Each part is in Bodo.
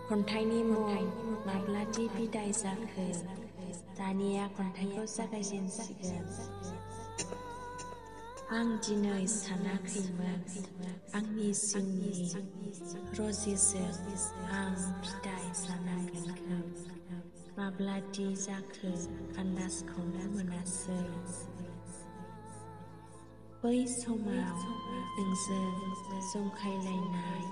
खन्थाइनि मुं माब्लादि बिदाय जाखो। दानिया खन्थाइखौ जागायजेनसिगोन। आं दिनै सानाखैमोन आंनि जिउनि रजेजों आं बिदाय जानांगोनखौ। माब्लादि जाखो आन्दाजखौनो मोनासै। बै समाव नोंजों जंखायलायनाय,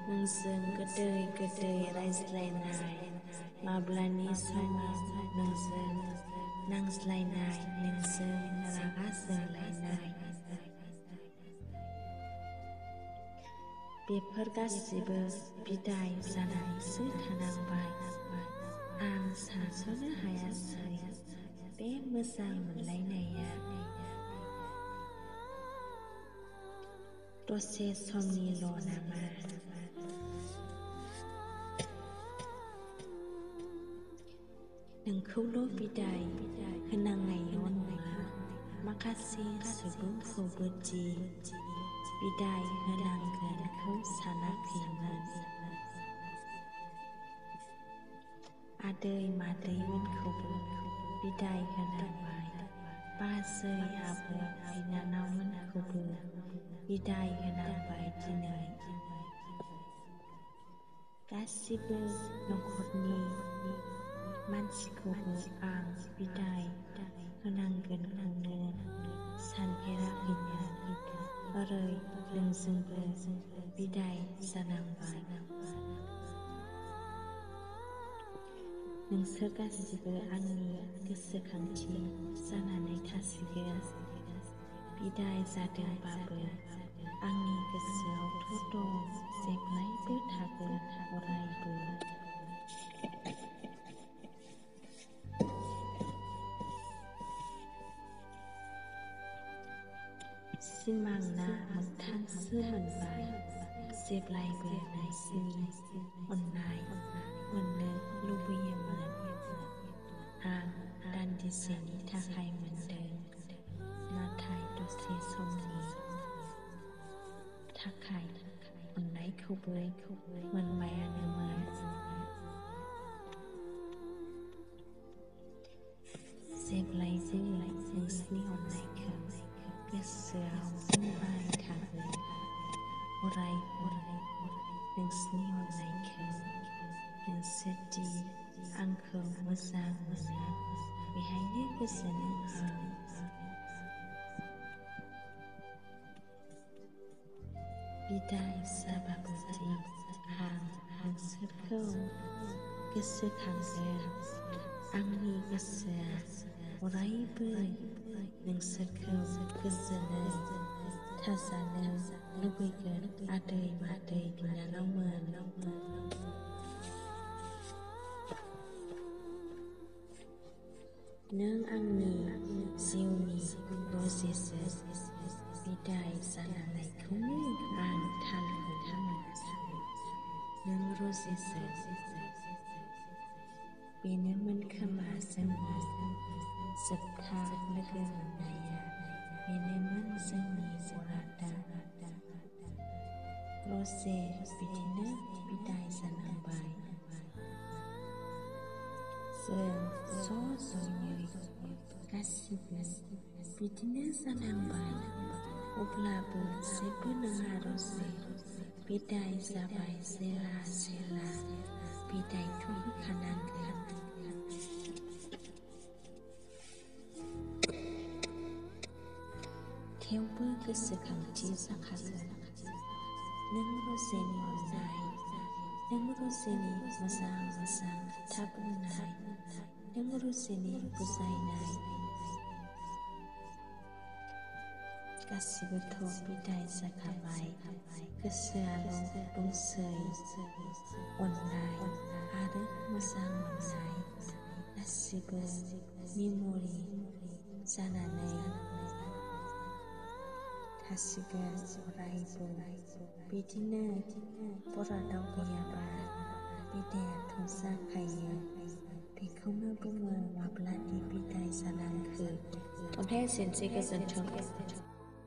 नोंजों गोदै गोदै रायज्लायनाय, माब्लानि समाव नोंजों नांज्लायनाय, नोंजों रागा जोंलायनाय। बेफोर गासिबो बिदाय जानानैसो थानांबाय। आं सानस'नो हायासै बे मोजां मोनलायनाया दसे समनिल' नामा। नोंखौल' बिदाय होनांनायल' नङा, माखासे सुबुंखौबो दि बिदाय होनांगोनखौ सानाखैमोन। आदै मादैमोनखौबो बिदाय होनांबाय, बाजै आब' बिनानावमोनखौबो बिदाय होनांबाय दिनै। गासिबो नखरनि मानसिखौबो आं बिदाय होनांगोनखौनो सानफेराखैमोन। ओरै नोंजोंबो बिदाय जानांबाय। नोंसोर गासिबो आंनि गोसोखांथि जानानै थासिगोन। बिदाय जादोंबाबो आंनि गोसोआवथ' दं, जेब्लायबो थागोन अरायबो। सिमां ना मोगथांसो मोनबाय, जेब्लायबो नोंसिनि अननाय मोननो लुबैयोमोन। आं दान्दिसेनि थाखाय मोनदों, नाथाय दसे समनि थाखाय अननायखौबो मोनबायानोमोन। जेब्लायबो नोंसिनि अननायखौ गोसोआव दोनबाय थागोन। अरायबो नोंसिनि अननायखौ। नोंसोरदि आंखौ मोजां मोनो, बेहायनो गोजोनो आं। बिदाय जाबाबोदि आं नोंसोरखौ गोसोखांगोन। आंनि गोसोआ अरायबो नोंसोरखौ गोजोनै थाजानो लुबैगोन आदै मादै बिनानावमोन। नों आंनि जिउनि रजेजों बिदाय जानांनायखौनो आं थालखौनो मोनासै। नों रजेजों बेनोमोन खोमा जोंनि जोबथा लोगो मोननाया, बेनोमोन जोंनि बरादा। रजे बिदिनो बिदाय जानांबाय। जों ज'ज'यै गासिबो बिदिनो जानांबाय। अब्लाबो जेबो नङा रजे, बिदाय जाबाय जेला जेला, बिदायथ' होखानांगोन। थेवबो गोसोखांथि जाखागोन। नों रजेनि अननाय, नों रजेनि मोजां मोजां खोथा बुंनाय, नों रजेनि बुजायनाय, गासिबोथ' बिदाय जाखाबाय। गोसोआल' दंसै अननाय आरो मोजां मोननाय। गासिबो मेम'रि जानानै थासिगोन अरायबो। बिदिनो बरादाव गैयाबा बिदायाथ' जाखायो। बेखौनो बुङो माब्लादि बिदाय जानांखो। खन्थाइया एसेनोसै, गोजोन्थों।